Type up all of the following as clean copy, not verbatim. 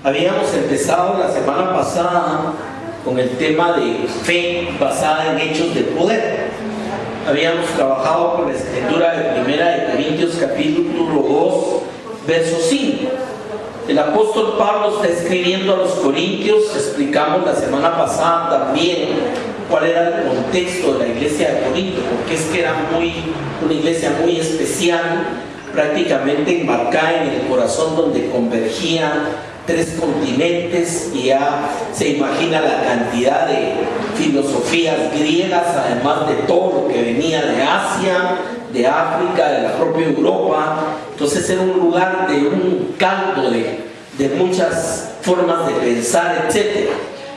Habíamos empezado la semana pasada con el tema de fe basada en hechos de poder. Habíamos trabajado con la escritura de 1 Corintios capítulo 2, verso 5. El apóstol Pablo está escribiendo a los corintios. Explicamos la semana pasada también cuál era el contexto de la iglesia de Corinto, porque es que era una iglesia muy especial, prácticamente enmarcada en el corazón donde convergían 3 continentes, y ya se imagina la cantidad de filosofías griegas, además de todo lo que venía de Asia, de África, de la propia Europa. Entonces era un lugar de un caldo de muchas formas de pensar, etc.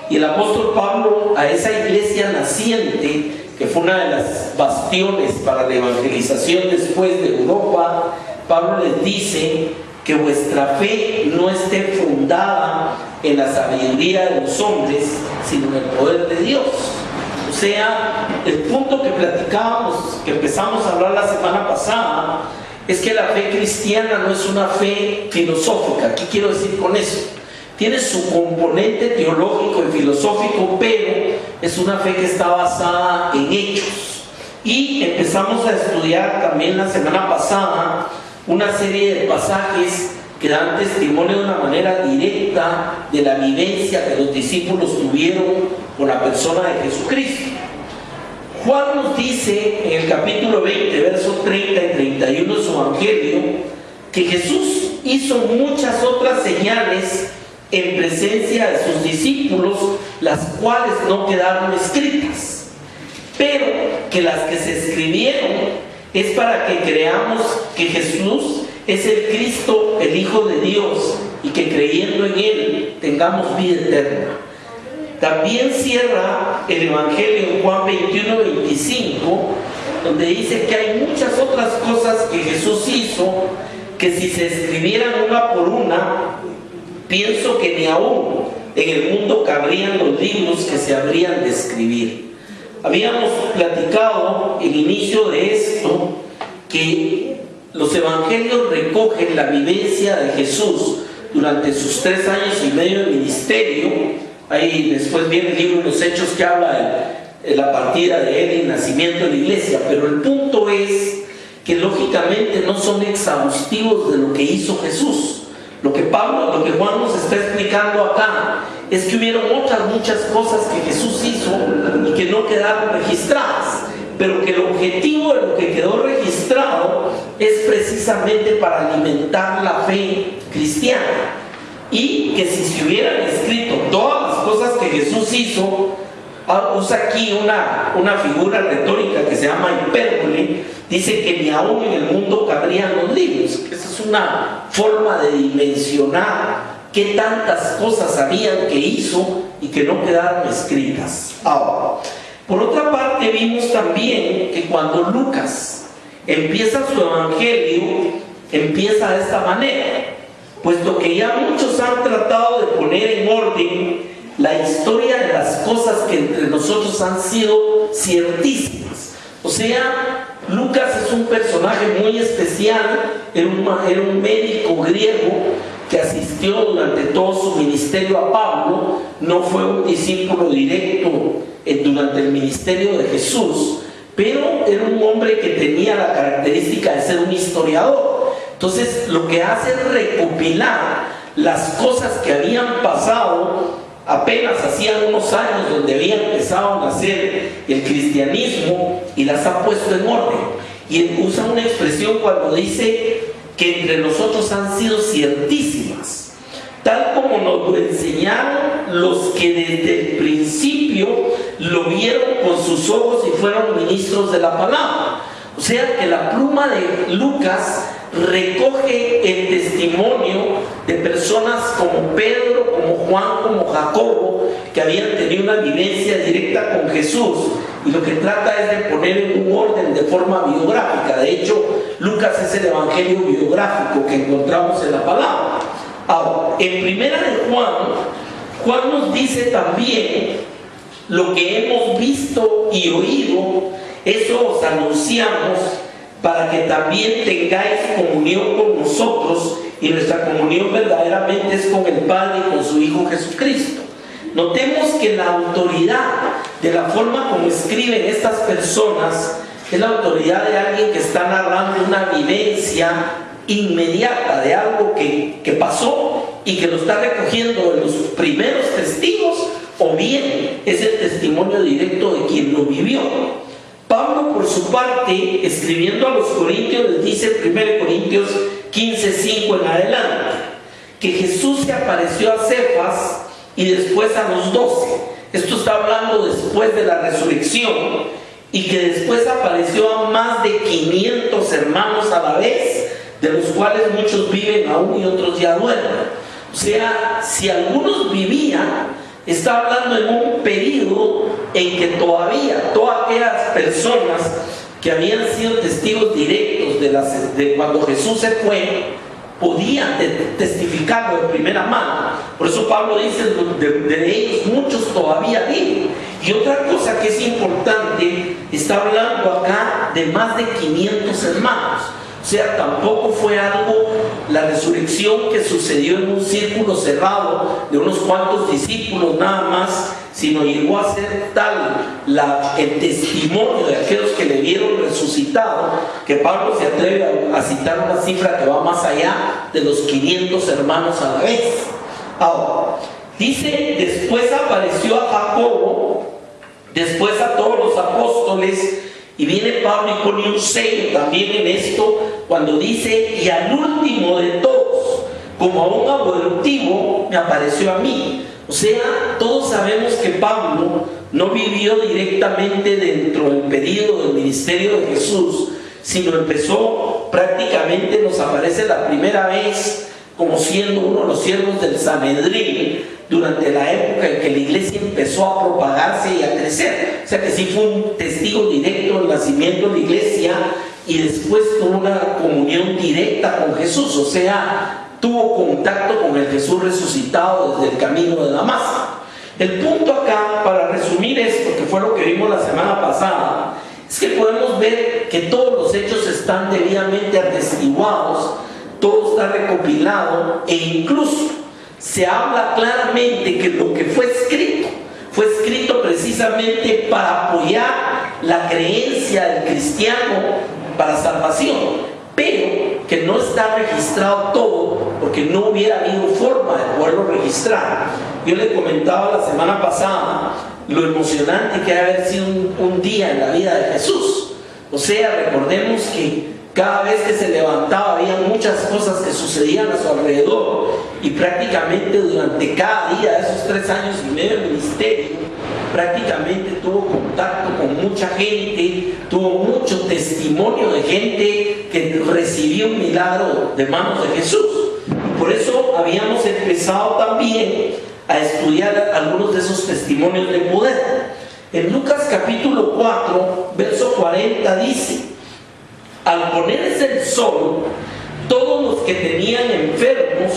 Y el apóstol Pablo, a esa iglesia naciente, que fue una de las bastiones para la evangelización después de Europa, Pablo les dice que vuestra fe no esté fundada en la sabiduría de los hombres, sino en el poder de Dios. O sea, el punto que platicábamos, que empezamos a hablar la semana pasada, es que la fe cristiana no es una fe filosófica. ¿Qué quiero decir con eso? Tiene su componente teológico y filosófico, pero es una fe que está basada en hechos. Y empezamos a estudiar también la semana pasada una serie de pasajes que dan testimonio de una manera directa de la vivencia que los discípulos tuvieron con la persona de Jesucristo. Juan nos dice en el capítulo 20, versos 30 y 31 de su evangelio, que Jesús hizo muchas otras señales en presencia de sus discípulos, las cuales no quedaron escritas, pero que las que se escribieron es para que creamos que Jesús es el Cristo, el Hijo de Dios, y que creyendo en Él tengamos vida eterna. También cierra el Evangelio en Juan 21, 25, donde dice que hay muchas otras cosas que Jesús hizo, que si se escribieran una por una, pienso que ni aún en el mundo cabrían los libros que se habrían de escribir. Habíamos platicado el inicio de esto, que los evangelios recogen la vivencia de Jesús durante sus 3 años y medio de ministerio. Ahí después viene el libro de los Hechos, que habla de la partida de él y el nacimiento de la iglesia. Pero el punto es que lógicamente no son exhaustivos de lo que hizo Jesús. Lo que Juan nos está explicando acá es que hubieron muchas cosas que Jesús hizo y que no quedaron registradas, pero que el objetivo de lo que quedó registrado es precisamente para alimentar la fe cristiana. Y que si se hubieran escrito todas las cosas que Jesús hizo, usa aquí una figura retórica que se llama hipérbole, dice que ni aún en el mundo cabrían los libros. Esa es una forma de dimensionar qué tantas cosas habían que hizo y que no quedaron escritas. Ahora, por otra parte, vimos también que cuando Lucas empieza su evangelio, empieza de esta manera, puesto que ya muchos han tratado de poner en orden la historia de las cosas que entre nosotros han sido ciertísimas. O sea, Lucas es un personaje muy especial, era un médico griego que asistió durante todo su ministerio a Pablo, no fue un discípulo directo durante el ministerio de Jesús, pero era un hombre que tenía la característica de ser un historiador. Entonces lo que hace es recopilar las cosas que habían pasado apenas hacían unos años, donde había empezado a nacer el cristianismo, y las ha puesto en orden. Y él usa una expresión cuando dice que entre nosotros han sido ciertísimas, tal como nos lo enseñaron los que desde el principio lo vieron con sus ojos y fueron ministros de la palabra. O sea que la pluma de Lucas recoge el testimonio de personas como Pedro, como Juan, como Jacobo, que habían tenido una vivencia directa con Jesús, y lo que trata es de poner en un orden de forma biográfica. De hecho, Lucas es el evangelio biográfico que encontramos en la palabra. Ahora, en primera de Juan nos dice también lo que hemos visto y oído, eso os anunciamos, para que también tengáis comunión con nosotros, y nuestra comunión verdaderamente es con el Padre y con su Hijo Jesucristo. Notemos que la autoridad de la forma como escriben estas personas es la autoridad de alguien que está narrando una vivencia inmediata de algo que pasó y que lo está recogiendo de los primeros testigos, o bien es el testimonio directo de quien lo vivió. Pablo, por su parte, escribiendo a los Corintios, les dice en 1 Corintios 15:5 en adelante, que Jesús se apareció a Cefas y después a los 12. Esto está hablando después de la resurrección, y que después apareció a más de 500 hermanos a la vez, de los cuales muchos viven aún y otros ya duermen. O sea, si algunos vivían, está hablando en un periodo en que todavía todas aquellas personas que habían sido testigos directos de cuando Jesús se fue, podían testificarlo de primera mano. Por eso Pablo dice, de ellos muchos todavía viven. Y otra cosa que es importante, está hablando acá de más de 500 hermanos. O sea, tampoco fue algo, la resurrección, que sucedió en un círculo cerrado de unos cuantos discípulos nada más, sino llegó a ser tal el testimonio de aquellos que le vieron resucitado, que Pablo se atreve a citar una cifra que va más allá de los 500 hermanos a la vez. Ahora, dice, después apareció a Jacobo, después a todos los apóstoles. Y viene Pablo y pone un sello también en esto cuando dice, y al último de todos, como a un abortivo, me apareció a mí. O sea, todos sabemos que Pablo no vivió directamente dentro del periodo del ministerio de Jesús, sino empezó, prácticamente nos aparece la primera vez como siendo uno de los siervos del Sanedrín, durante la época en que la iglesia empezó a propagarse y a crecer. O sea que sí fue un testigo directo del nacimiento de la iglesia, y después tuvo una comunión directa con Jesús. O sea, tuvo contacto con el Jesús resucitado desde el camino de Damasco. El punto acá, para resumir esto, que fue lo que vimos la semana pasada, es que podemos ver que todos los hechos están debidamente atestiguados, todo está recopilado, e incluso se habla claramente que lo que fue escrito precisamente para apoyar la creencia del cristiano para salvación, pero que no está registrado todo, porque no hubiera habido forma de poderlo registrar. Yo le comentaba la semana pasada lo emocionante que debe haber sido un día en la vida de Jesús. O sea, recordemos que cada vez que se levantaba había muchas cosas que sucedían a su alrededor, y prácticamente durante cada día de esos 3 años y medio de ministerio, prácticamente tuvo contacto con mucha gente, tuvo mucho testimonio de gente que recibió un milagro de manos de Jesús. Por eso habíamos empezado también a estudiar algunos de esos testimonios de poder. En Lucas capítulo 4, verso 40 dice, al ponerse el sol, todos los que tenían enfermos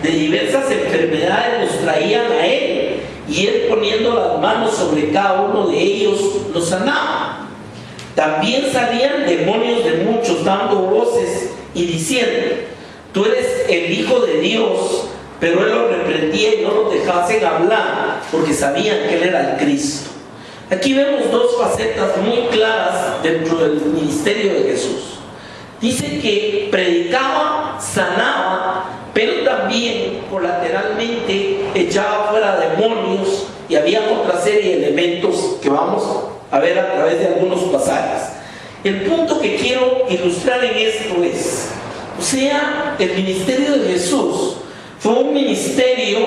de diversas enfermedades los traían a él, y él, poniendo las manos sobre cada uno de ellos, los sanaba. También salían demonios de muchos, dando voces y diciendo, tú eres el Hijo de Dios. Pero él los reprendía y no los dejasen hablar, porque sabían que él era el Cristo. Aquí vemos dos facetas muy claras dentro del ministerio de Jesús. Dice que predicaba, sanaba, pero también colateralmente echaba fuera demonios, y había otra serie de elementos que vamos a ver a través de algunos pasajes. El punto que quiero ilustrar en esto es, o sea, el ministerio de Jesús fue un ministerio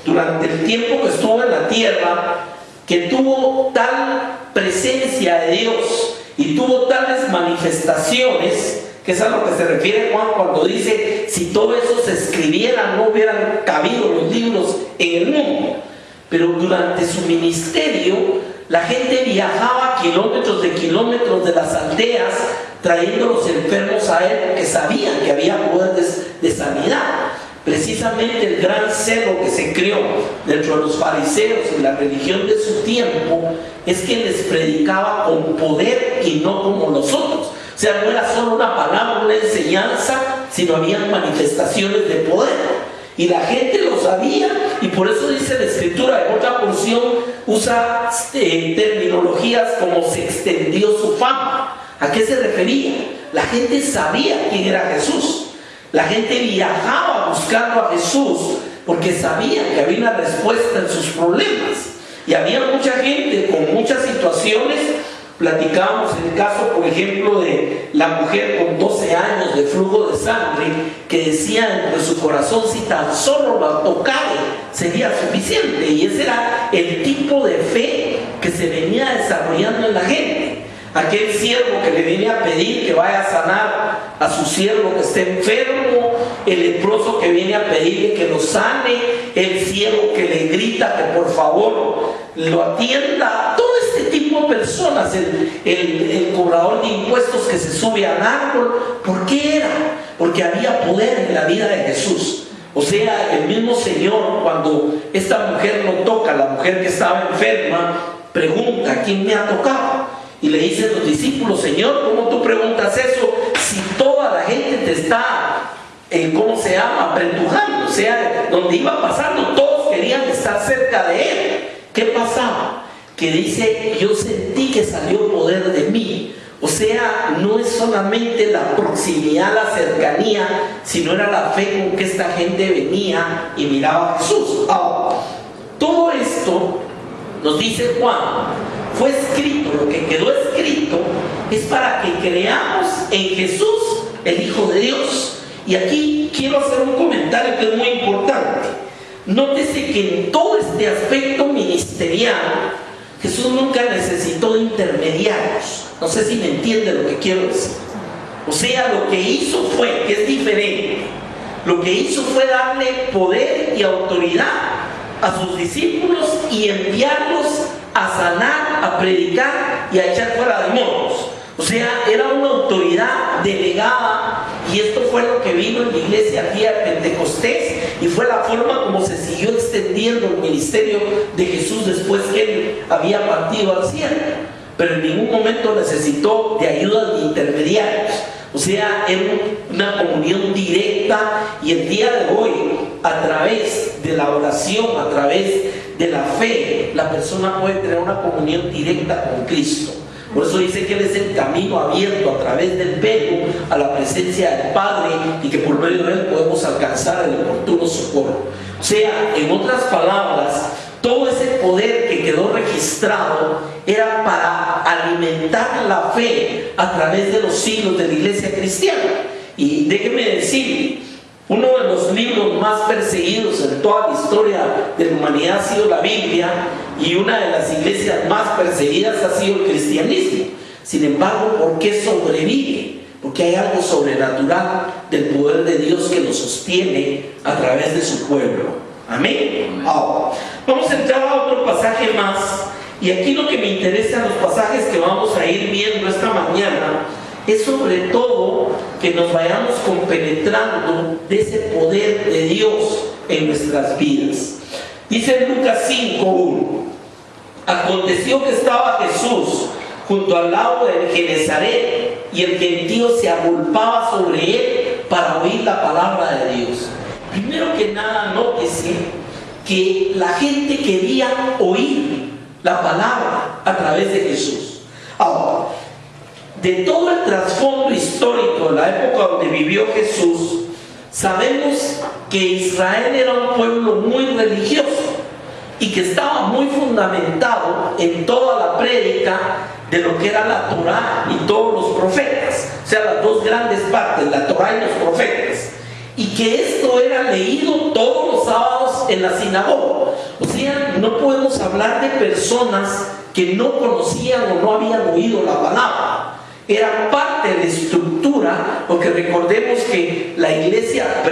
durante el tiempo que estuvo en la tierra, que tuvo tal presencia de Dios y tuvo tales manifestaciones, que es a lo que se refiere Juan cuando dice, si todo eso se escribiera no hubieran cabido los libros en el mundo. Pero durante su ministerio la gente viajaba kilómetros de kilómetros de las aldeas trayendo los enfermos a él, porque sabían que había poderes de sanidad. Precisamente el gran celo que se creó dentro de los fariseos y la religión de su tiempo es que les predicaba con poder y no como los otros. O sea, no era solo una palabra, una enseñanza, sino habían manifestaciones de poder. Y la gente lo sabía, y por eso dice la Escritura, en otra porción usa terminologías como se extendió su fama. ¿A qué se refería? La gente sabía quién era Jesús. La gente viajaba buscando a Jesús porque sabía que había una respuesta en sus problemas. Y había mucha gente con muchas situaciones. Platicábamos el caso, por ejemplo, de la mujer con 12 años de flujo de sangre, que decía en su corazón, si tan solo la tocare sería suficiente. Y ese era el tipo de fe que se venía desarrollando en la gente. Aquel siervo que le viene a pedir que vaya a sanar a su siervo que esté enfermo, el leproso que viene a pedirle que lo sane, el ciego que le grita que por favor lo atienda, todo este tipo de personas, el cobrador de impuestos que se sube al árbol. ¿Por qué era? Porque había poder en la vida de Jesús. O sea, el mismo Señor, cuando esta mujer lo toca, la mujer que estaba enferma, pregunta: ¿quién me ha tocado? Y le dicen los discípulos: Señor, ¿cómo tú preguntas eso si toda la gente te está, apretujando? O sea, donde iba pasando, todos querían estar cerca de él. ¿Qué pasaba? Que dice: yo sentí que salió poder de mí. O sea, no es solamente la proximidad, la cercanía, sino era la fe con que esta gente venía y miraba a Jesús. Ahora, todo esto, nos dice Juan, fue escrito, lo que quedó escrito es para que creamos en Jesús, el Hijo de Dios. Y aquí quiero hacer un comentario que es muy importante. Nótese que en todo este aspecto ministerial, Jesús nunca necesitó de intermediarios. No sé si me entiende lo que quiero decir. O sea, lo que hizo fue, que es diferente, lo que hizo fue darle poder y autoridad a sus discípulos y enviarlos a sanar, a predicar y a echar fuera demonios. O sea, era una autoridad delegada, y esto fue lo que vino en la iglesia aquí a Pentecostés, y fue la forma como se siguió extendiendo el ministerio de Jesús después que él había partido al cielo. Pero en ningún momento necesitó de ayuda de intermediarios. O sea, era una comunión directa, y el día de hoy, a través de la oración, a través de la fe, la persona puede tener una comunión directa con Cristo. Por eso dice que Él es el camino abierto a través del Verbo a la presencia del Padre, y que por medio de Él podemos alcanzar el oportuno socorro. O sea, en otras palabras, todo ese poder que quedó registrado era para alimentar la fe a través de los siglos de la iglesia cristiana. Y déjeme decir, uno de los libros más perseguidos en toda la historia de la humanidad ha sido la Biblia, y una de las iglesias más perseguidas ha sido el cristianismo. Sin embargo, ¿por qué sobrevive? Porque hay algo sobrenatural del poder de Dios que lo sostiene a través de su pueblo. Amén. Ahora, vamos a entrar a otro pasaje más, y aquí lo que me interesa en los pasajes que vamos a ir viendo esta mañana es sobre todo que nos vayamos compenetrando de ese poder de Dios en nuestras vidas. Dice en Lucas 5:1: aconteció que estaba Jesús junto al lago de Genezaret, y el gentío se agolpaba sobre él para oír la palabra de Dios. Primero que nada, nótese que la gente quería oír la palabra a través de Jesús. Ahora, de todo el trasfondo histórico de la época donde vivió Jesús, sabemos que Israel era un pueblo muy religioso y que estaba muy fundamentado en toda la prédica de lo que era la Torá y todos los profetas. O sea, las dos grandes partes, la Torá y los profetas. Y que esto era leído todos los sábados en la sinagoga. O sea, no podemos hablar de personas que no conocían o no habían oído la palabra. Era parte de la estructura, porque recordemos que la iglesia,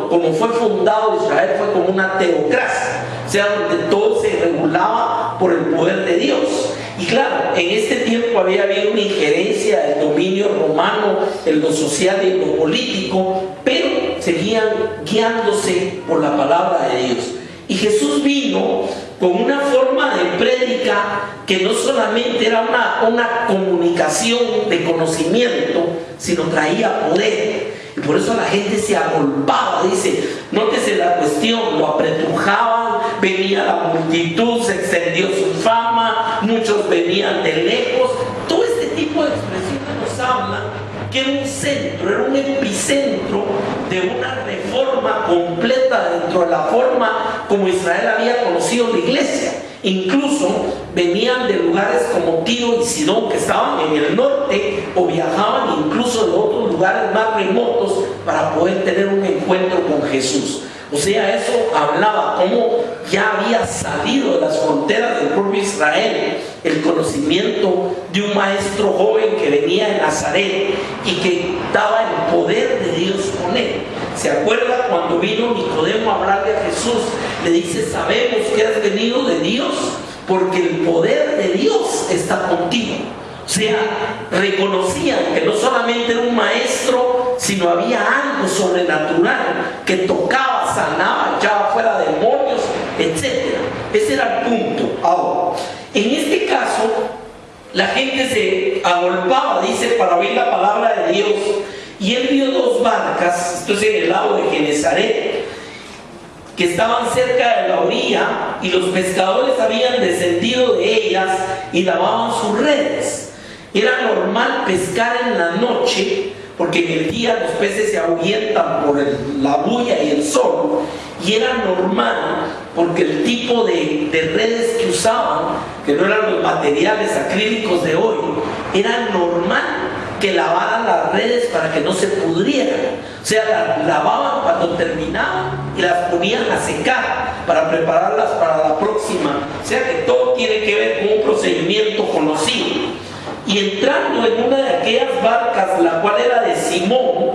como fue fundado Israel, fue como una teocracia. O sea, donde todo se regulaba por el poder de Dios. Y claro, en este tiempo había habido una injerencia del dominio romano en lo social y en lo político, pero seguían guiándose por la palabra de Dios. Y Jesús vino con una forma de prédica que no solamente era una comunicación de conocimiento, sino traía poder. Y por eso la gente se agolpaba, dice, nótese la cuestión, lo apretujaban, venía la multitud, se extendió su fama, muchos venían de lejos. Todo este tipo de expresiones nos hablan que era un centro, era un epicentro de una reforma completa dentro de la forma como Israel había conocido la iglesia. Incluso venían de lugares como Tiro y Sidón, que estaban en el norte, o viajaban incluso de otros lugares más remotos para poder tener un encuentro con Jesús. O sea, eso hablaba cómo ya había salido de las fronteras del propio Israel el conocimiento de un maestro joven que venía de Nazaret y que daba el poder de Dios con él. ¿Se acuerda cuando vino Nicodemo a hablarle a Jesús? Le dice, sabemos que has venido de Dios porque el poder de Dios está contigo. O sea, reconocían que no solamente era un maestro, sino había algo sobrenatural que tocaba, sanaba, echaba fuera demonios, etc. Ese era el punto. Ahora, en este caso, la gente se agolpaba, dice, para oír la palabra de Dios. Y él vio dos barcas, esto es en el lago de Genesaret, que estaban cerca de la orilla, y los pescadores habían descendido de ellas y lavaban sus redes. Era normal pescar en la noche, porque en el día los peces se ahuyentan por la bulla y el sol, y era normal porque el tipo de redes que usaban, que no eran los materiales acrílicos de hoy, era normal que lavaran las redes para que no se pudrieran. O sea, las lavaban cuando terminaban y las ponían a secar para prepararlas para la próxima. O sea que todo tiene que ver con un procedimiento conocido. Y entrando en una de aquellas barcas, la cual era de Simón,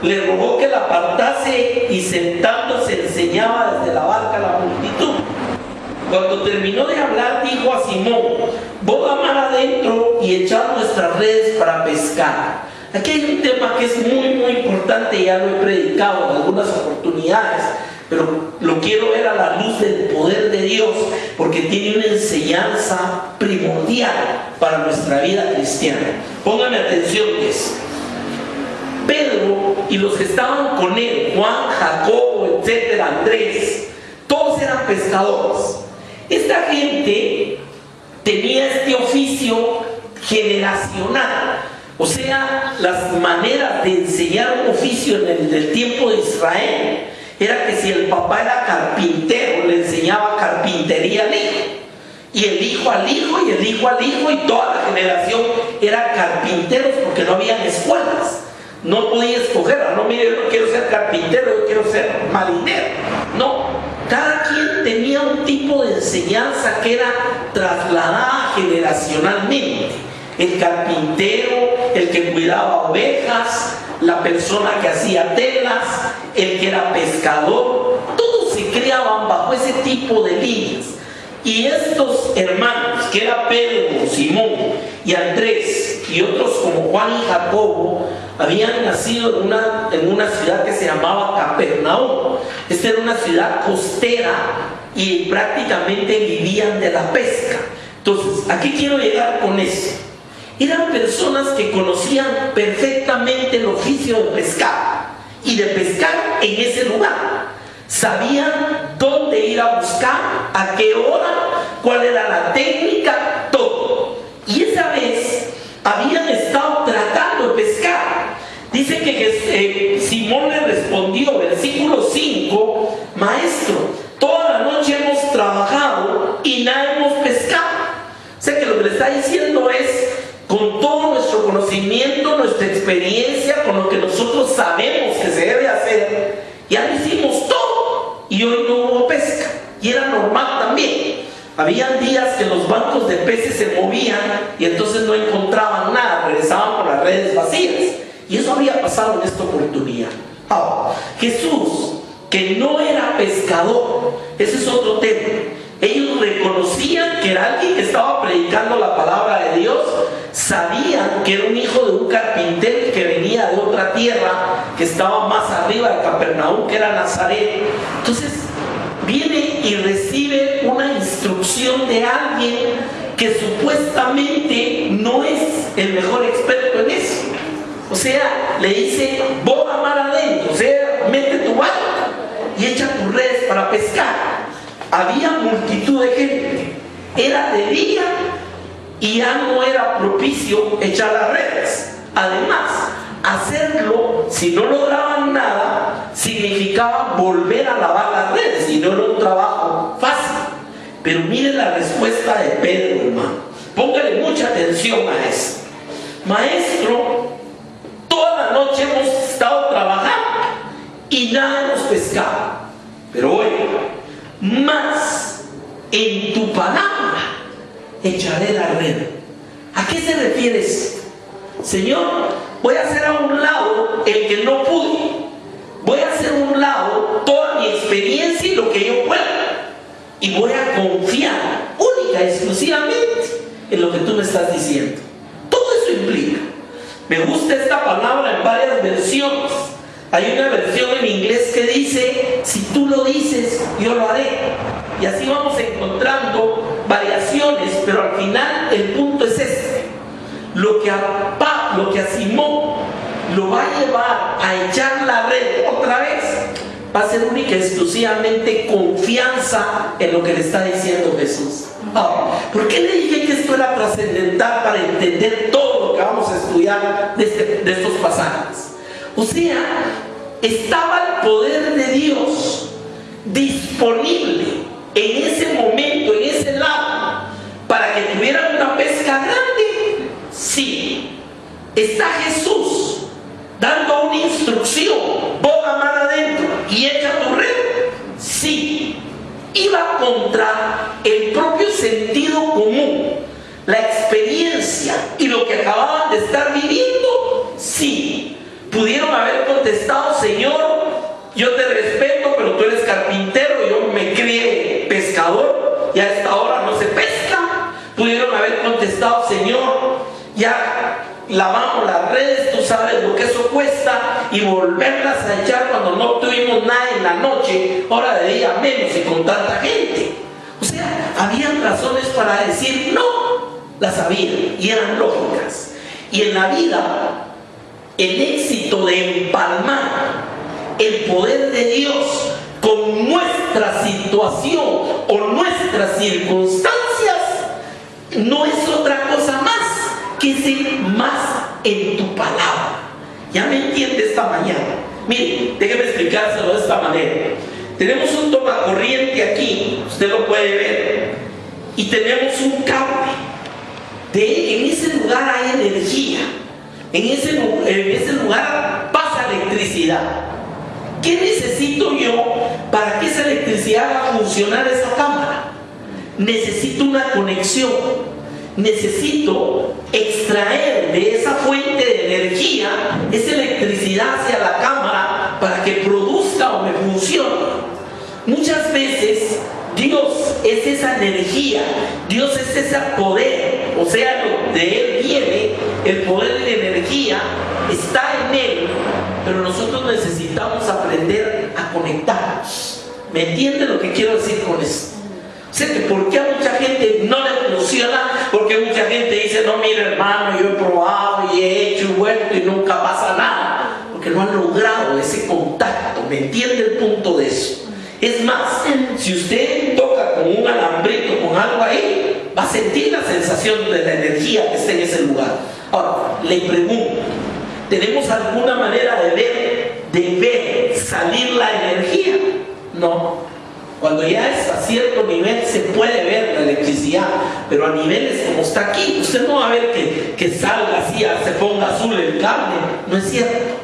le rogó que la apartase, y sentándose enseñaba desde la barca a la multitud. Cuando terminó de hablar, dijo a Simón, boga mar adentro y echad nuestras redes para pescar. Aquí hay un tema que es muy importante, ya lo he predicado en algunas oportunidades, pero lo quiero ver a la luz del poder de Dios, porque tiene una enseñanza primordial para nuestra vida cristiana. Pónganme atención, pues. Pedro y los que estaban con él, Juan, Jacobo, etcétera, Andrés, todos eran pescadores. Esta gente tenía este oficio generacional. O sea, las maneras de enseñar un oficio en el tiempo de Israel era que si el papá era carpintero, le enseñaba carpintería al hijo, y el hijo al hijo, y el hijo al hijo, y toda la generación eran carpinteros, porque no habían escuelas. No podía escoger, no, mire, yo no quiero ser carpintero, yo quiero ser marinero. No, cada quien tenía un tipo de enseñanza que era trasladada generacionalmente. El carpintero, el que cuidaba ovejas, la persona que hacía telas, el que era pescador, todos se criaban bajo ese tipo de líneas. Y estos hermanos, que era Pedro, Simón y Andrés, y otros como Juan y Jacobo, habían nacido en una ciudad que se llamaba Capernaum. Esta era una ciudad costera y prácticamente vivían de la pesca. Entonces, aquí quiero llegar con eso. Eran personas que conocían perfectamente el oficio de pescar, y de pescar en ese lugar. Sabían dónde ir a buscar, a qué hora, cuál era la técnica, todo. Y esa vez habían estado tratando de pescar. Dice que Simón le respondió, versículo 5, maestro, toda la noche hemos trabajado y nada hemos pescado. O sea que lo que le está diciendo es, con todo nuestro conocimiento, nuestra experiencia, con lo que nosotros sabemos que se debe hacer, ya lo hicimos todo y hoy no hubo pesca. Y era normal también. Habían días que los bancos de peces se movían y entonces no encontraban nada, regresaban con las redes vacías. Y eso había pasado en esta oportunidad. Ahora, Jesús, que no era pescador, ese es otro tema. Ellos reconocían que era alguien que estaba predicando la palabra de Dios, sabían que era un hijo de un carpintero que venía de otra tierra que estaba más arriba de Capernaum, que era Nazaret. Entonces viene y recibe una instrucción de alguien que supuestamente no es el mejor experto en eso. O sea, le dice, boga mar adentro, o sea, mete tu barca y echa tus redes para pescar. Había multitud de gente, era de día y ya no era propicio echar las redes. Además, hacerlo, si no lograban nada, significaba volver a lavar las redes y no era un trabajo fácil. Pero mire la respuesta de Pedro, hermano. Póngale mucha atención a eso. Maestro, toda la noche hemos estado trabajando y nada hemos pescado. Pero oye, más en tu palabra echaré la red. ¿A qué se refiere eso? Señor, voy a hacer a un lado el que no pude. Voy a hacer a un lado toda mi experiencia y lo que yo pueda. Y voy a confiar única y exclusivamente en lo que tú me estás diciendo. Todo eso implica. Me gusta esta palabra en varias versiones. Hay una versión en inglés que dice, si tú lo dices, yo lo haré. Y así vamos encontrando variaciones, pero al final el punto es este. Lo que a Simón lo va a llevar a echar la red otra vez, va a ser única y exclusivamente confianza en lo que le está diciendo Jesús. ¿Por qué le dije que esto era trascendental para entender todo lo que vamos a estudiar de estos pasajes? O sea, estaba el poder de Dios disponible en ese momento, en ese lado, para que tuvieran una pesca grande. Sí. Está Jesús dando una instrucción, boga mar adentro y echa tu red. Sí. Iba contra el propio sentido común, la experiencia y lo que acababan de estar viviendo. Sí. Pudieron haber contestado, Señor, yo te respeto, pero tú eres carpintero, yo me crié pescador y a esta hora no se pesca. Pudieron haber contestado, Señor, ya lavamos las redes, tú sabes lo que eso cuesta, y volverlas a echar cuando no tuvimos nada en la noche, hora de día menos y con tanta gente. O sea, habían razones para decir no, las había y eran lógicas. Y en la vida, el éxito de empalmar el poder de Dios con nuestra situación o nuestras circunstancias no es otra cosa más que ser más en tu palabra. ¿Ya me entiende esta mañana? Mire, déjeme explicárselo de esta manera. Tenemos un tomacorriente aquí, usted lo puede ver, y tenemos un cable. En ese lugar hay energía. En ese lugar pasa electricidad. ¿Qué necesito yo para que esa electricidad haga funcionar esa cámara? Necesito una conexión. Necesito extraer de esa fuente de energía esa electricidad hacia la cámara para que produzca o me funcione. Muchas veces Dios es esa energía, Dios es ese poder, o sea, de Él viene el poder de la energía, está en Él, pero nosotros necesitamos aprender a conectarnos. ¿Me entiende lo que quiero decir con esto? O sea, que ¿por qué a mucha gente no le funciona? Porque mucha gente dice, no, mire hermano, yo he probado y he hecho y vuelto y nunca pasa nada, porque no han logrado ese contacto. ¿Me entiende el punto de eso? Es más, si usted toca con un alambrito, con algo ahí, va a sentir la sensación de la energía que está en ese lugar. Ahora, le pregunto, ¿tenemos alguna manera de ver salir la energía? No. Cuando ya es a cierto nivel se puede ver la electricidad, pero a niveles como está aquí, usted no va a ver que salga así, se ponga azul el cable. No es cierto.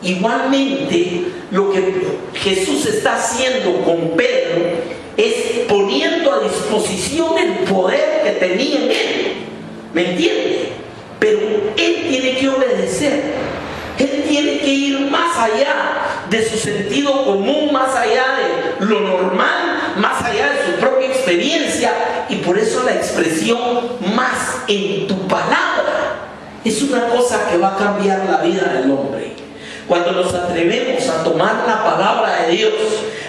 Igualmente, lo que Jesús está haciendo con Pedro es poniendo a disposición el poder que tenía en él. ¿Me entiende? Pero él tiene que obedecer. Él tiene que ir más allá de su sentido común, más allá de lo normal, más allá de su propia experiencia. Y por eso la expresión más en tu palabra es una cosa que va a cambiar la vida del hombre. Cuando nos atrevemos a tomar la palabra de Dios,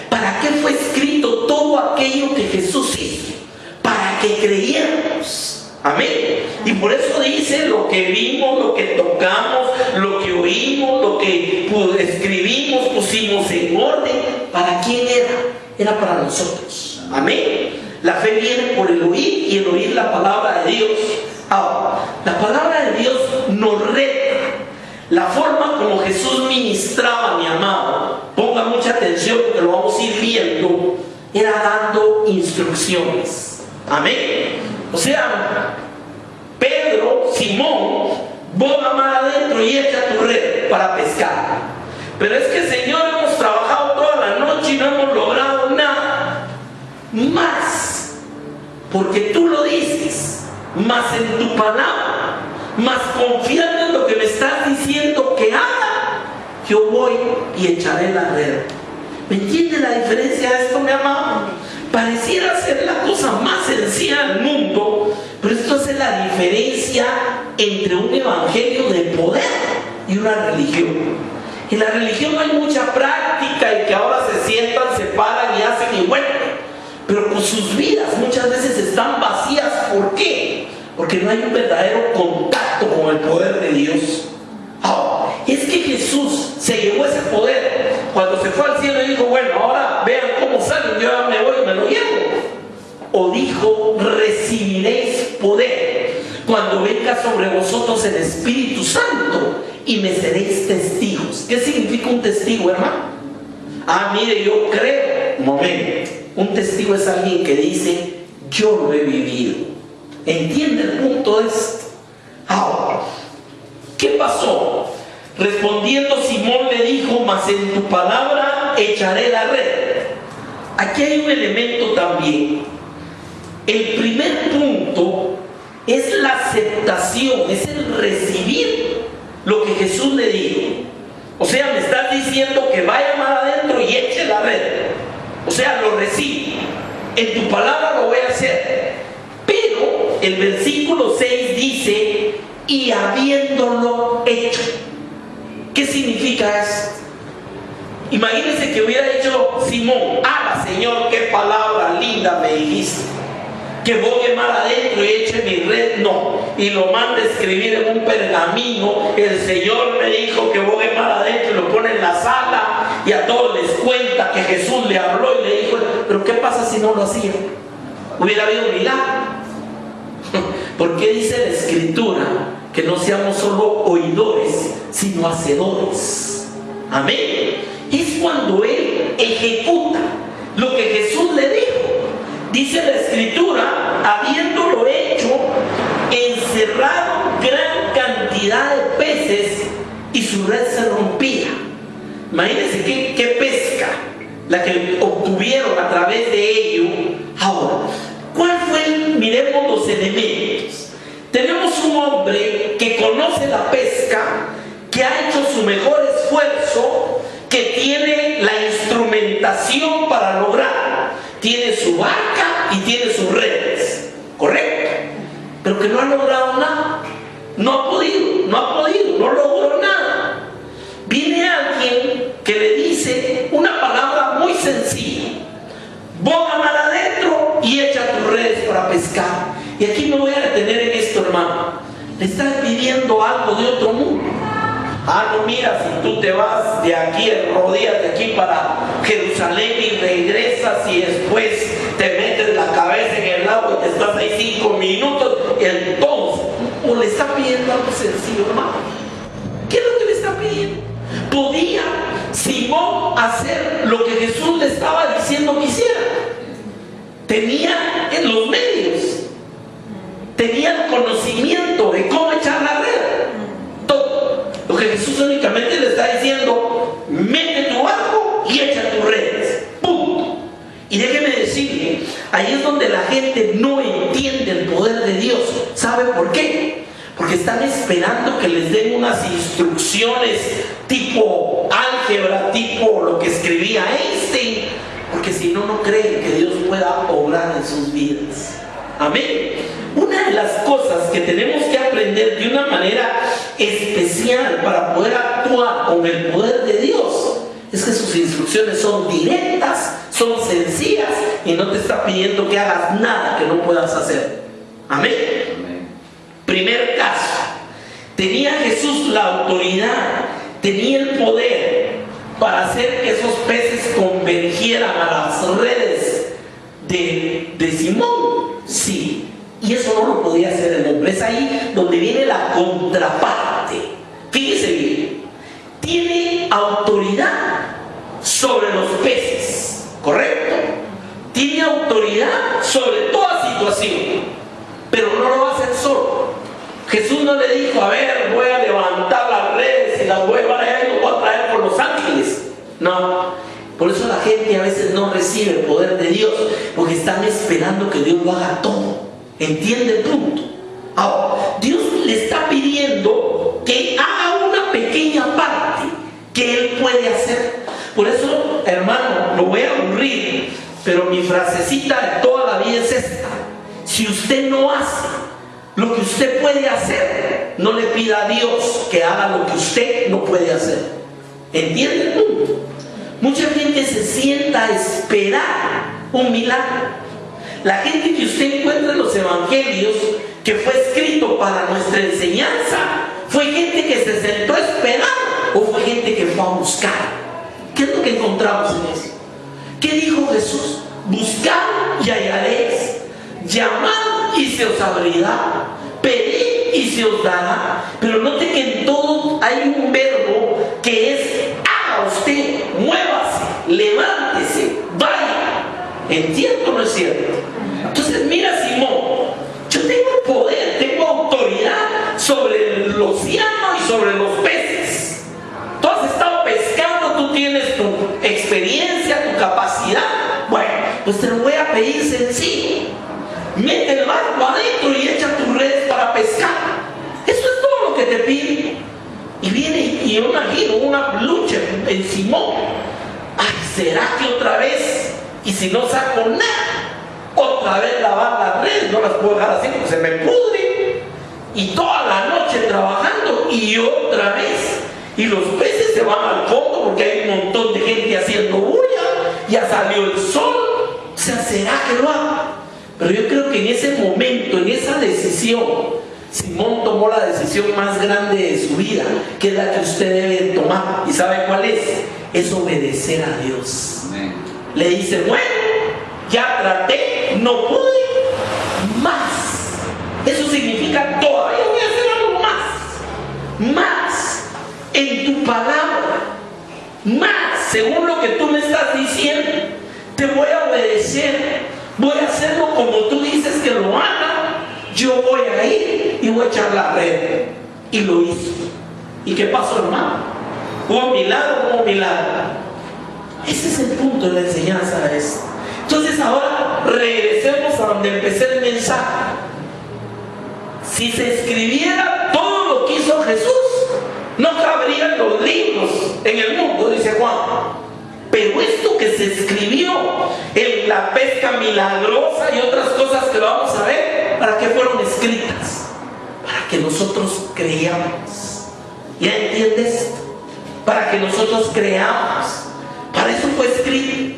¿para qué fue escrito todo aquello que Jesús hizo? Para que creyéramos. Amén. Y por eso dice: lo que vimos, lo que tocamos, lo que oímos, lo que escribimos, pusimos en orden. ¿Para quién era? Era para nosotros. Amén. La fe viene por el oír, y el oír la palabra de Dios. Ahora, la palabra de Dios nos reta. La forma como Jesús ministraba, mi amado, ponga mucha atención porque lo vamos a ir viendo, era dando instrucciones. Amén. O sea, Pedro, Simón, boga mar adentro y echa tu red para pescar. Pero es que, Señor, hemos trabajado toda la noche y no hemos logrado nada. Más, porque tú lo dices, más en tu palabra, más confiando en lo que me estás diciendo que haga, yo voy y echaré la red. ¿Me entiende la diferencia de esto, mi amado? Pareciera ser la cosa más sencilla del mundo, pero esto es la diferencia entre un evangelio de poder y una religión. En la religión hay mucha práctica y que ahora se sientan, se paran y hacen y bueno, pero con sus vidas muchas veces están vacías. ¿Por qué? Porque no hay un verdadero contacto con el poder de Dios. Ahora, es que Jesús se llevó ese poder cuando se fue al cielo y dijo: bueno, ahora vean cómo salen, yo ya me voy y me lo llevo. O dijo: recibiréis poder cuando venga sobre vosotros el Espíritu Santo y me seréis testigos. ¿Qué significa un testigo, hermano? Mire, yo creo. Un momento. Un testigo es alguien que dice: yo lo he vivido. ¿Entiende el punto de esto? Ahora, ¿qué pasó? Respondiendo, Simón le dijo: mas en tu palabra echaré la red. Aquí hay un elemento también. El primer punto es la aceptación, es el recibir lo que Jesús le dijo. O sea, me estás diciendo que vaya mar adentro y eche la red. O sea, lo recibe. En tu palabra lo voy a hacer. Pero el versículo 6 dice: y habiéndolo hecho. ¿Qué significa eso? Imagínense que hubiera dicho Simón: Señor, qué palabra linda me dijiste, que bogue mar adentro y eche mi red. No, y lo manda a escribir en un pergamino: el Señor me dijo que bogue mar adentro, y lo pone en la sala y a todos les cuenta que Jesús le habló y le dijo. Pero ¿qué pasa si no lo hacía? Hubiera habido un milagro. ¿Por qué dice la Escritura que no seamos solo oidores, sino hacedores? Amén. Es cuando Él ejecuta lo que Jesús le dijo. Dice la Escritura: habiéndolo hecho, encerraron gran cantidad de peces y su red se rompía. Imagínense qué pesca la que obtuvieron a través de ello. Ahora, ¿cuál fue miremos los elementos? Tenemos un hombre que conoce la pesca, que ha hecho su mejor esfuerzo, que tiene la instrumentación para lograr. Tiene su barca y tiene sus redes, ¿correcto? Pero que no ha logrado nada. No ha podido, no logró nada. Viene alguien que le dice una palabra muy sencilla: boga mar adentro y echa tus redes para pescar. Y aquí me voy a detener en esto, hermano. Le estás pidiendo algo de otro mundo. No, mira, si tú te vas de aquí, rodeas de aquí para Jerusalén y regresas y después te metes la cabeza en el agua y te estás ahí 5 minutos, entonces, o le está pidiendo algo sencillo, hermano. ¿Qué es lo que le está pidiendo? ¿Podía Simón hacer lo que Jesús le estaba diciendo que hiciera? Tenía en los medios, tenía el conocimiento de cómo echar la red. Lo que Jesús únicamente le está diciendo: mete tu barco y echa tus redes. Punto. Y déjeme decirle, ahí es donde la gente no entiende el poder de Dios. ¿Sabe por qué? Porque están esperando que les den unas instrucciones tipo álgebra, tipo lo que escribía Einstein, porque si no, no creen que Dios pueda obrar en sus vidas. Amén. Una de las cosas que tenemos que aprender de una manera especial para poder actuar con el poder de Dios es que sus instrucciones son directas, son sencillas y no te está pidiendo que hagas nada que no puedas hacer. Amén. Primer caso, tenía Jesús la autoridad, tenía el poder para hacer que esos peces convergieran a las redes de Simón. Sí, y eso no lo podía hacer el hombre. Es ahí donde viene la contraparte. Fíjese bien, tiene autoridad sobre los peces, ¿correcto? Tiene autoridad sobre toda situación, pero no lo va a hacer solo. Jesús no le dijo, a ver, voy a levantar las redes y las voy a llevar allá y los voy a traer por los ángeles. No, por eso la gente a veces no recibe el poder de Dios, porque están esperando que Dios lo haga todo. ¿Entiende el punto? Ahora, Dios le está pidiendo que haga una pequeña parte que Él puede hacer. Por eso, hermano, lo voy a aburrir, pero mi frasecita de toda la vida es esta: si usted no hace lo que usted puede hacer, no le pida a Dios que haga lo que usted no puede hacer. ¿Entiende el punto? Mucha gente se sienta a esperar un milagro. La gente que usted encuentra en los evangelios, que fue escrito para nuestra enseñanza, ¿fue gente que se sentó a esperar o fue gente que fue a buscar? ¿Qué es lo que encontramos en eso? ¿Qué dijo Jesús? Buscad y hallaréis, llamad y se os abrirá, pedid y se os dará. Pero note que en todo hay un verbo que es: haga usted, muévase, levántese, vaya. ¿Entiendo o no es cierto? Entonces mira, Simón, yo tengo poder, tengo autoridad sobre el océano y sobre los peces. Tú has estado pescando, tú tienes tu experiencia, tu capacidad. Bueno, pues te lo voy a pedir sencillo: mete el barco adentro y echa tus redes para pescar. Eso es todo lo que te pide. Y viene, y yo imagino una lucha en Simón. Ay, ¿será que otra vez? Y si no saco nada, otra vez lavar las redes, no las puedo dejar así porque se me pudre. Y toda la noche trabajando y otra vez. Y los peces se van al fondo porque hay un montón de gente haciendo bulla. Ya salió el sol. O sea, ¿será que lo haga? Pero yo creo que en ese momento, en esa decisión, Simón tomó la decisión más grande de su vida, que es la que usted debe tomar. ¿Y sabe cuál es? Es obedecer a Dios. Amén. Le dice, bueno, ya traté, no pude, más. Eso significa todavía voy a hacer algo más. Más en tu palabra, más según lo que tú me estás diciendo. Te voy a obedecer, voy a hacerlo como tú dices que lo haga. Yo voy a ir y voy a echar la red. Y lo hizo. ¿Y qué pasó, hermano? ¿Hubo milagro? ¿Hubo milagro? Ese es el punto de la enseñanza de esto. Entonces ahora regresemos a donde empecé el mensaje. Si se escribiera todo lo que hizo Jesús, no cabrían los libros en el mundo, dice Juan. Pero esto que se escribió en la pesca milagrosa y otras cosas que vamos a ver, ¿para qué fueron escritas? Para que nosotros creamos. ¿Ya entiendes? Para que nosotros creamos. Para eso fue escrito.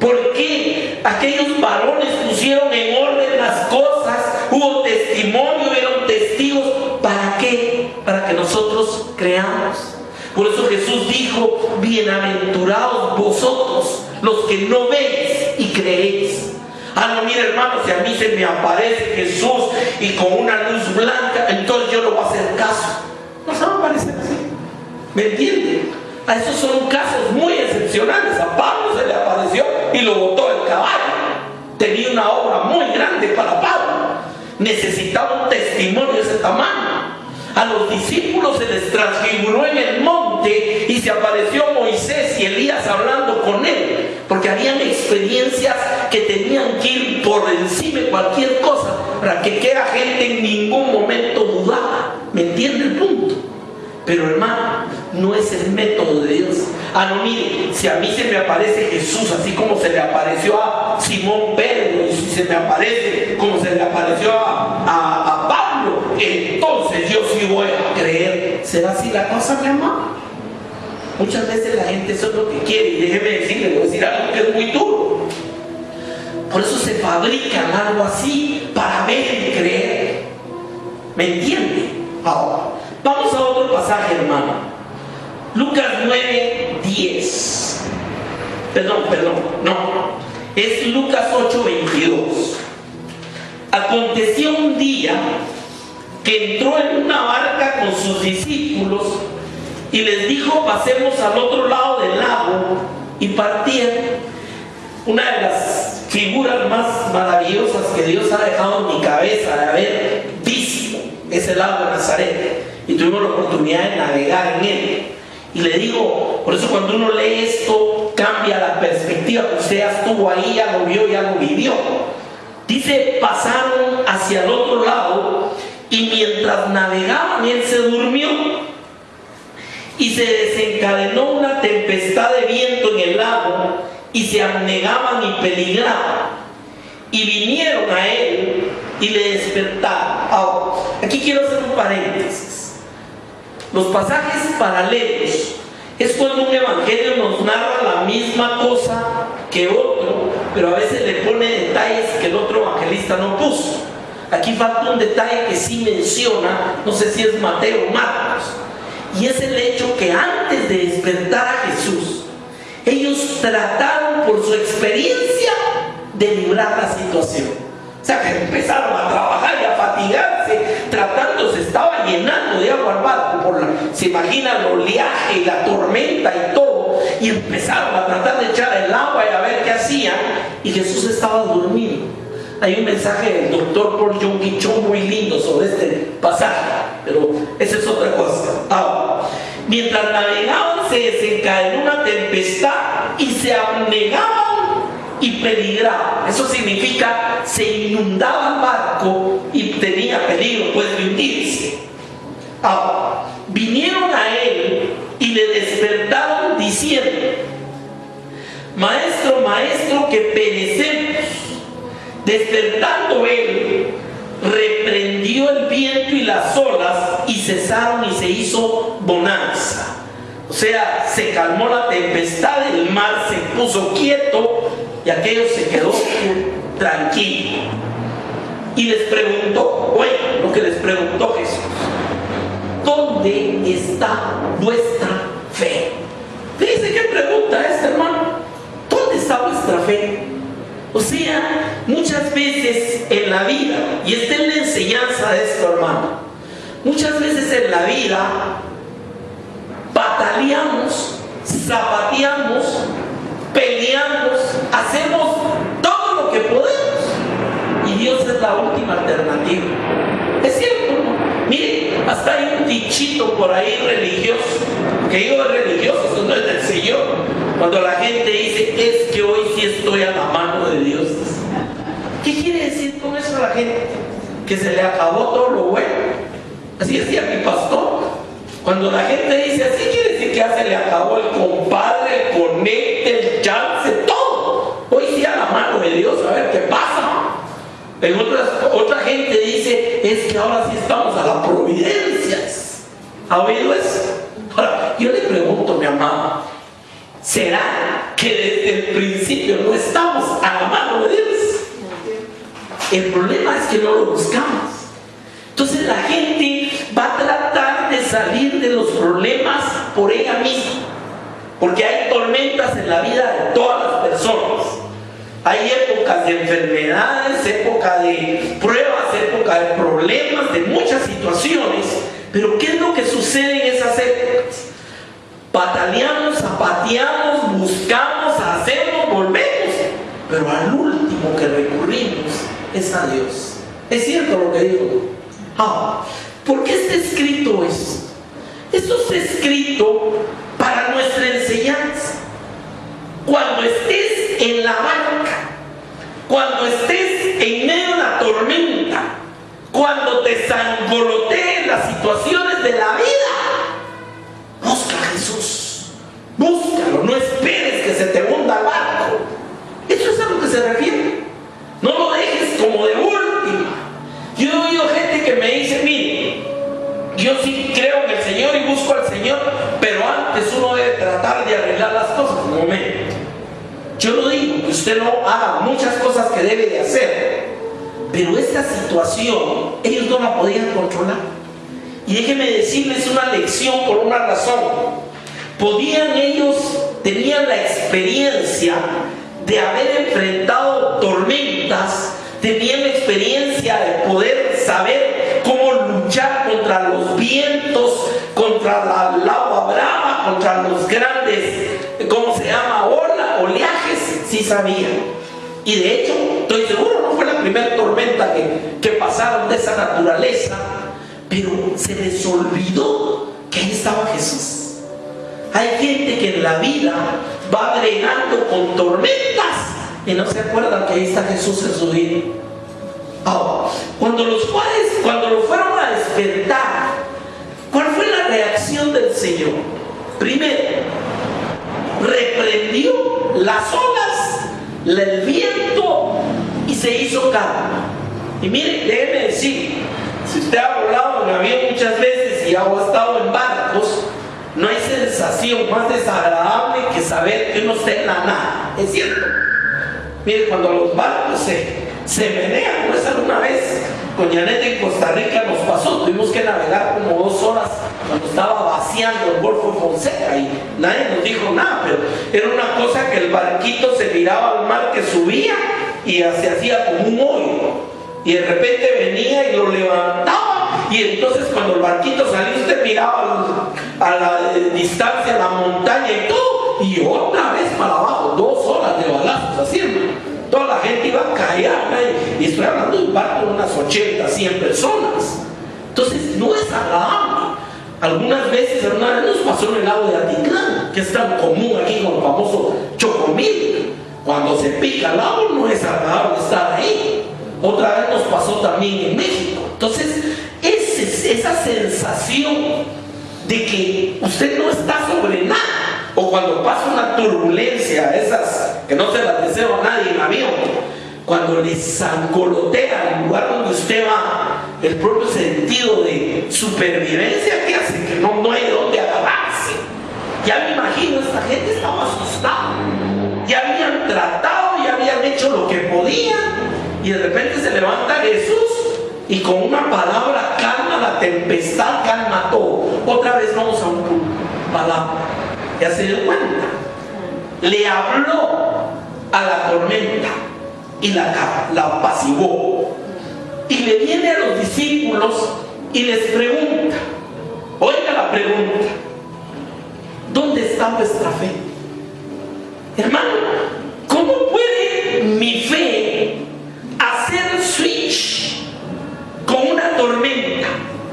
¿Por qué aquellos varones pusieron en orden las cosas? Hubo testimonio, hubieron testigos. ¿Para qué? Para que nosotros creamos. Por eso Jesús dijo: bienaventurados vosotros los que no veis y creéis. Ah, no, mira, hermano, si a mí se me aparece Jesús y con una luz blanca, entonces yo no voy a hacer caso. No se va a aparecer así. ¿Me entienden? A esos son casos muy excepcionales. A Pablo se le apareció y lo botó el caballo. Tenía una obra muy grande para Pablo. Necesitaba un testimonio de ese tamaño. A los discípulos se les transfiguró en el monte y se apareció Moisés y Elías hablando con él, porque habían experiencias que tenían que ir por encima de cualquier cosa para que aquella gente en ningún momento dudara. ¿Me entiende el punto? Pero hermano, no es el método de Dios. Ah, no, mire, si a mí se me aparece Jesús así como se le apareció a Simón Pedro, y si se me aparece como se le apareció a Pablo, entonces yo sí voy a creer. ¿Será así la cosa, mi amor? Muchas veces la gente eso es lo que quiere, y déjeme decirle, voy a decir algo que es muy duro. Por eso se fabrican algo así para ver y creer. ¿Me entiende? Ahora, vamos a otro pasaje, hermano. Lucas 9:10. Perdón, no. Es Lucas 8:22. Aconteció un día que entró en una barca con sus discípulos y les dijo: pasemos al otro lado del lago, y partieron. Una de las figuras más maravillosas que Dios ha dejado en mi cabeza de haber visto es el lago de Nazaret, y tuvimos la oportunidad de navegar en él. Y le digo, por eso cuando uno lee esto cambia la perspectiva, que usted ya estuvo ahí, ya lo vio, ya lo vivió. Dice: pasaron hacia el otro lado, y mientras navegaban él se durmió, y se desencadenó una tempestad de viento en el lago, y se anegaban y peligraban, y vinieron a él y le despertaron. Ahora, aquí quiero hacer un paréntesis. Los pasajes paralelos es cuando un evangelio nos narra la misma cosa que otro, pero a veces le pone detalles que el otro evangelista no puso. Aquí falta un detalle que sí menciona, no sé si es Mateo o Marcos, y es el hecho que antes de despertar a Jesús, ellos trataron por su experiencia de librar la situación. O sea, que empezaron a trabajar y a fatigarse tratando, se estaba llenando de agua al barco, se imagina el oleaje y la tormenta y todo, y empezaron a tratar de echar el agua y a ver qué hacían, y Jesús estaba durmiendo. Hay un mensaje del doctor Paul Yonggi Cho muy lindo sobre este pasaje, pero esa es otra cosa. Ahora, mientras navegaban se desencadenó una tempestad y se anegaban y peligraban. Eso significa se inundaba el barco y tenía peligro pues de hundirse. Ahora, vinieron a él y le despertaron diciendo: maestro, maestro, que perecemos. Despertando él, reprendió el viento y las olas, y cesaron y se hizo bonanza. O sea, se calmó la tempestad, el mar se puso quieto y aquello se quedó tranquilo. Y les preguntó, oye, lo que les preguntó Jesús: ¿dónde está vuestra fe? Fíjense qué pregunta esta, hermano. ¿Dónde está vuestra fe? O sea, muchas veces en la vida, y esta es la enseñanza de esto, hermano, muchas veces en la vida bataleamos, zapateamos, peleamos, hacemos todo lo que podemos, y Dios es la última alternativa. Es cierto, ¿no? Mire, hasta hay un dichito por ahí religioso, que digo es religioso, eso no es del Señor, cuando la gente dice: es que hoy sí estoy a la mano de Dios. ¿Qué quiere decir con eso a la gente? Que se le acabó todo lo bueno. Así decía mi pastor. Cuando la gente dice así, quiere decir que ya se le acabó el compadre, el conecte, el chance, todo. Hoy sí a la mano de Dios, a ver qué pasa. En otra gente dice: es que ahora sí estamos a la providencia. ¿Ha oído eso? Ahora, yo le pregunto, mi amada, ¿será que desde el principio no estamos a la mano de Dios? El problema es que no lo buscamos. Entonces la gente va a tratar de salir de los problemas por ella misma, porque hay tormentas en la vida de todas las personas. Hay épocas de enfermedades, época de pruebas, época de problemas, de muchas situaciones. Pero ¿qué es lo que sucede en esas épocas? Bataleamos, zapateamos, buscamos, hacemos, volvemos, pero al último que recurrimos es a Dios. ¿Es cierto lo que digo? ¿Por qué está escrito eso? Esto está escrito para nuestra enseñanza. Cuando estés en la barca, cuando estés en medio de la tormenta, cuando te sangoloteen las situaciones de la vida, busca a Jesús, búscalo, no esperes que se te hunda el barco. Eso es a lo que se refiere. No lo dejes como de última. Yo he oído gente que me dice: mire, yo sí creo en el Señor y busco al Señor, pero antes uno debe tratar de arreglar las cosas. Un momento, yo no digo que usted no haga muchas cosas que debe de hacer, Pero esta situación ellos no la podían controlar. Y déjenme decirles una lección por una razón. Tenían la experiencia de haber enfrentado tormentas, tenían la experiencia de poder saber cómo luchar contra los vientos, contra el agua brava, contra los grandes, oleajes, sí sabían. Y de hecho, estoy seguro, no fue la primera tormenta que pasaron de esa naturaleza, pero se les olvidó que ahí estaba Jesús. Hay gente que en la vida va bregando con tormentas y no se acuerdan que ahí está Jesús en su vida. Ahora, cuando lo fueron a despertar, ¿cuál fue la reacción del Señor? Primero, reprendió las olas, el viento, y se hizo calma. Y miren, déjenme decir, si usted ha volado en avión muchas veces y ha estado en barcos, no hay sensación más desagradable que saber que uno está en la nada. ¿Es cierto? Mire, cuando los barcos se menean, pues alguna vez con Janet en Costa Rica nos pasó, tuvimos que navegar como 2 horas cuando estaba vaciando el Golfo de Fonseca y nadie nos dijo nada, pero era una cosa que el barquito se miraba al mar que subía y se hacía como un hoyo y de repente venía y lo levantaba, y entonces cuando el barquito salía usted miraba a la distancia la montaña y todo, y otra vez para abajo, 2 horas de balazos haciendo. Toda la gente iba a caer, y estoy hablando de un barco de unas 80, 100 personas. Entonces no es agradable. Alguna vez nos pasó en el lago de Atitlán, que es tan común aquí con el famoso chocomil. Cuando se pica el agua no es agradable estar ahí. Otra vez nos pasó también en México. Entonces esa sensación de que usted no está sobre nada, o cuando pasa una turbulencia, esas que no se las deseo a nadie en avión, cuando les zancolotea el lugar donde usted va, el propio sentido de supervivencia que hace que no hay de dónde agarrarse. Ya me imagino, esta gente estaba asustada, ya habían tratado, ya habían hecho lo que podían, y de repente se levanta Jesús y con una palabra calma la tempestad, calma todo. Otra vez vamos a un punto, palabra. Ya se dio cuenta, le habló a la tormenta y la apaciguó, y le viene a los discípulos y les pregunta, oiga la pregunta, ¿dónde está vuestra fe? Hermano, ¿cómo puede mi fe hacer switch con una tormenta?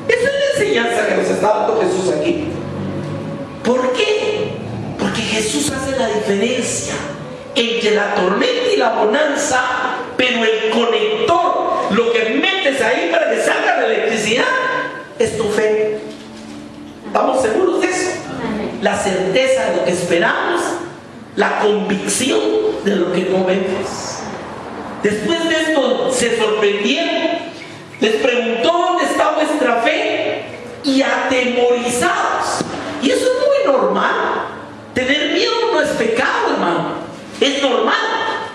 Esa es la enseñanza que nos está dando Jesús aquí. ¿Por qué? Porque Jesús hace la diferencia entre la tormenta y la bonanza, pero el conector, lo que metes ahí para que salga la electricidad, es tu fe. ¿Estamos seguros de eso? La certeza de lo que esperamos, la convicción de lo que no vemos. Después de esto se sorprendieron, les preguntó dónde está vuestra fe, y atemorizados. Y eso es muy normal. Tener miedo no es pecado, hermano. Es normal.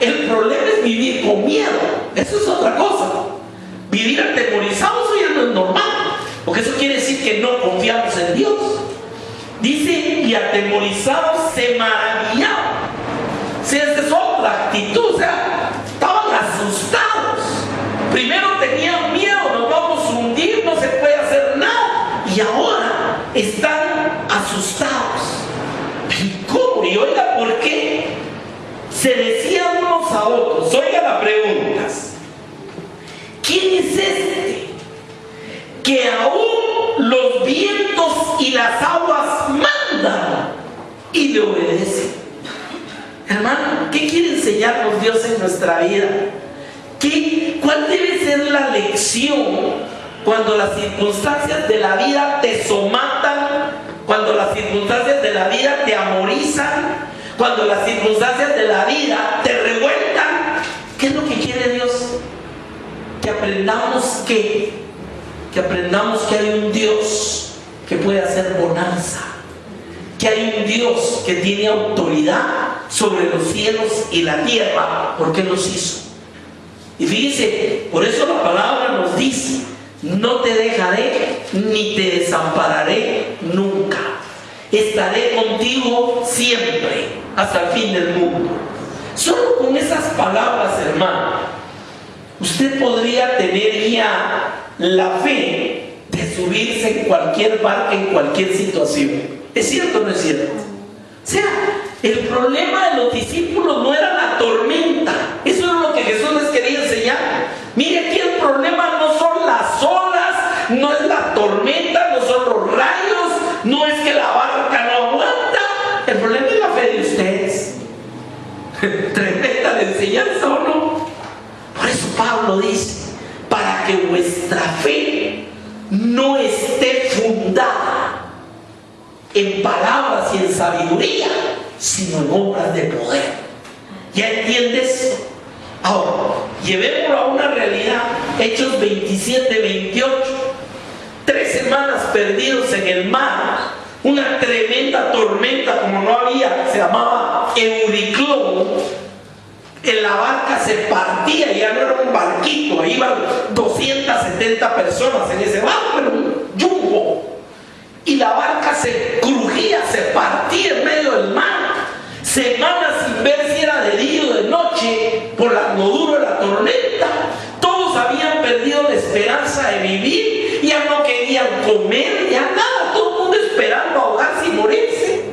El problema es vivir con miedo. Eso es otra cosa. Vivir atemorizados ya no es normal, porque eso quiere decir que no confiamos en Dios. Dice, y atemorizados se maravillaban. Si esa es otra actitud, o sea, estaban asustados. Primero tenían miedo, nos vamos a hundir, no se puede hacer nada. Y ahora están asustados. ¿Y cómo? Y oiga, ¿por qué? Se decían unos a otros, oiga las preguntas. ¿Quién es este que aún los vientos y las aguas mandan y le obedecen? Hermano, ¿qué quiere enseñarnos Dios en nuestra vida? ¿Cuál debe ser la lección cuando las circunstancias de la vida te somatan, cuando las circunstancias de la vida te amorizan, cuando las circunstancias de la vida te revueltan? ¿Qué es lo que quiere Dios? Que aprendamos que hay un Dios que puede hacer bonanza, que hay un Dios que tiene autoridad sobre los cielos y la tierra, porque Él los hizo. Y fíjese, por eso la palabra nos dice: no te dejaré ni te desampararé nunca. Estaré contigo siempre, hasta el fin del mundo. Solo con esas palabras, hermano, usted podría tener ya la fe de subirse en cualquier barca, en cualquier situación. ¿Es cierto o no es cierto? O sea, el problema de los discípulos no era la tormenta. Eso es lo que Jesús les quería enseñar. Mire, aquí el problema no son las olas, no es la tormenta, no son los rayos, no es que la barca no aguanta. El problema es la fe de ustedes. Tremenda la enseñanza, ¿o no? Por eso Pablo dice: para que vuestra fe no esté fundada en palabras y en sabiduría, sino en obras de poder. ¿Ya entiendes? Ahora, llevémoslo a una realidad. Hechos 27-28. 3 semanas perdidos en el mar, una tremenda tormenta como no había, se llamaba Euriclón. En la barca se partía, ya no era un barquito, ahí iban 270 personas en ese barco, era un jumbo. Y la barca se crujía, se partía en medio del mar. Semanas sin ver si era de día o de noche por la agudura de la tormenta. Todos habían perdido la esperanza de vivir, ya no querían comer, ya nada, todo el mundo esperando ahogarse y morirse.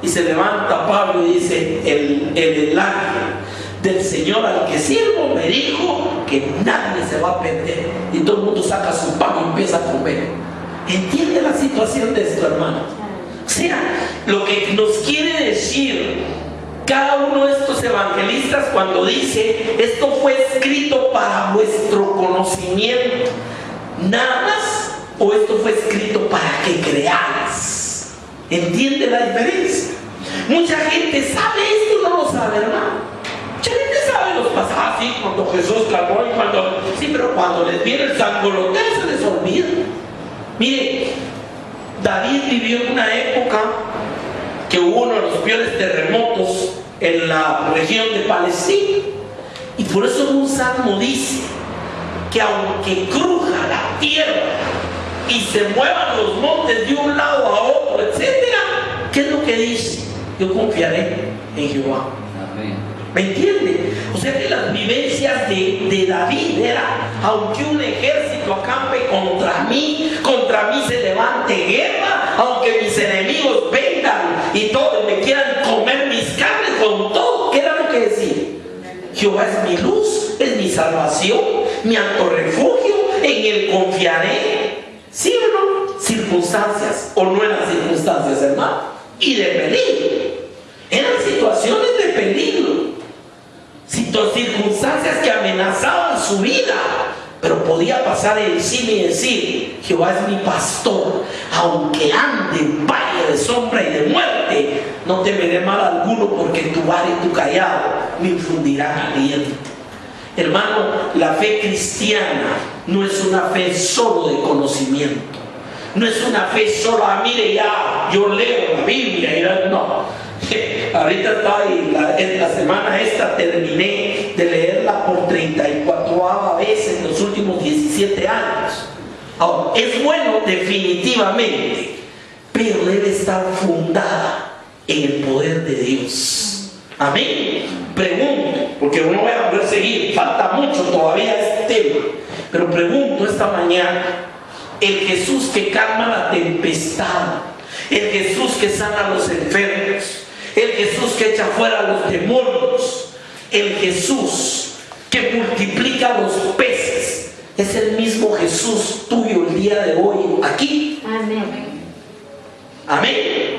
Y se levanta Pablo y dice: el ángel del Señor al que sirvo me dijo que nadie se va a perder. Y todo el mundo saca su pan y empieza a comer. ¿Entiende la situación de esto, hermano? O sea, lo que nos quiere decir cada uno de estos evangelistas cuando dice: esto fue escrito para vuestro conocimiento, nada más, o esto fue escrito para que creáis. ¿Entiende la diferencia? Mucha gente sabe esto, no lo sabe, hermano. Mucha gente sabe los pasajes, sí, cuando Jesús clamó y cuando... Sí, pero cuando les viene el sangoloteo se les olvida. Mire, David vivió en una época que hubo uno de los peores terremotos en la región de Palestina. Y por eso un salmo dice que aunque cruja la tierra y se muevan los montes de un lado a otro, etcétera, ¿qué es lo que dice? Yo confiaré en Jehová. ¿Me entiende? O sea que las vivencias de David era: aunque un ejército acampe contra mí se levante guerra, aunque mis enemigos vengan y todos me quieran comer mis carnes, con todo, ¿qué era lo que decía? Jehová es mi luz, es mi salvación, mi alto refugio, en él confiaré. ¿Sí o no? Circunstancias, o no eran circunstancias, hermano, y de peligro. Eran situaciones de peligro, circunstancias que amenazaban su vida, pero podía pasar encima y decir: Jehová es mi pastor, aunque ande en valle de sombra y de muerte, no temeré mal alguno, porque tu vara y tu callado me infundirán aliento. Hermano, la fe cristiana no es una fe solo de conocimiento, no es una fe solo: mire, ya yo leo la Biblia, y no. Ahorita estaba ahí, la semana esta terminé de leerla por 34ª vez en los últimos 17 años. Ahora, es bueno definitivamente, pero debe estar fundada en el poder de Dios. Amén. Pregunto, porque no voy a poder seguir, falta mucho todavía este tema, pero pregunto esta mañana: el Jesús que calma la tempestad, el Jesús que sana a los enfermos, el Jesús que echa fuera a los demonios, el Jesús que multiplica los peces, es el mismo Jesús tuyo el día de hoy aquí. Amén. Amén.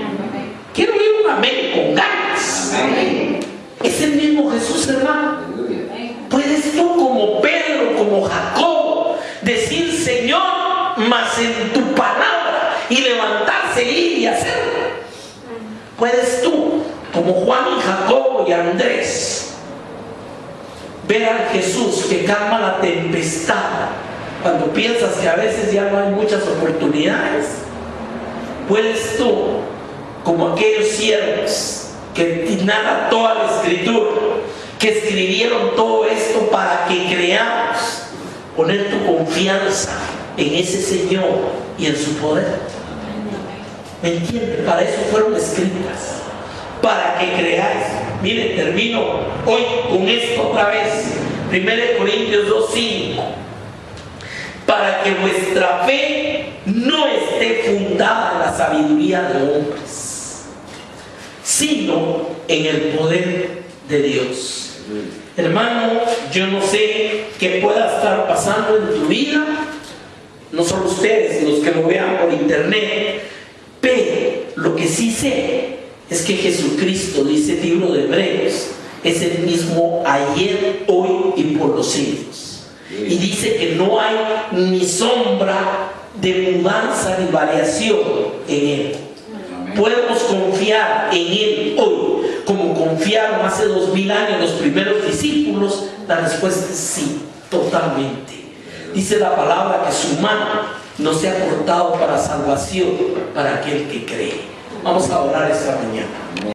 Quiero oír un amén con ganas. Amén. Es el mismo Jesús, hermano. Puedes tú, como Pedro, como Jacobo, decir: Señor, mas en tu palabra, y levantarse, ir y hacerlo. Puedes tú, como Juan y Jacobo y Andrés, ver al Jesús que calma la tempestad cuando piensas que a veces ya no hay muchas oportunidades. Puedes tú, como aquellos siervos que narra toda la Escritura, que escribieron todo esto para que creamos. Poner tu confianza en ese Señor y en su poder. ¿Me entienden? Para eso fueron escritas, para que creáis. Miren, termino hoy con esto otra vez. 1 Corintios 2:5. Para que vuestra fe no esté fundada en la sabiduría de hombres, sino en el poder de Dios. Hermano, yo no sé qué pueda estar pasando en tu vida, no solo ustedes, los que lo vean por internet, pero lo que sí sé es que Jesucristo, dice el libro de Hebreos, es el mismo ayer, hoy y por los siglos. Y dice que no hay ni sombra de mudanza ni variación en Él. Podemos confiar en Él hoy, como confiaron hace 2000 años los primeros discípulos. La respuesta es sí, totalmente. Dice la palabra que su mano no se ha cortado para salvación para aquel que cree. Vamos a orar esta mañana.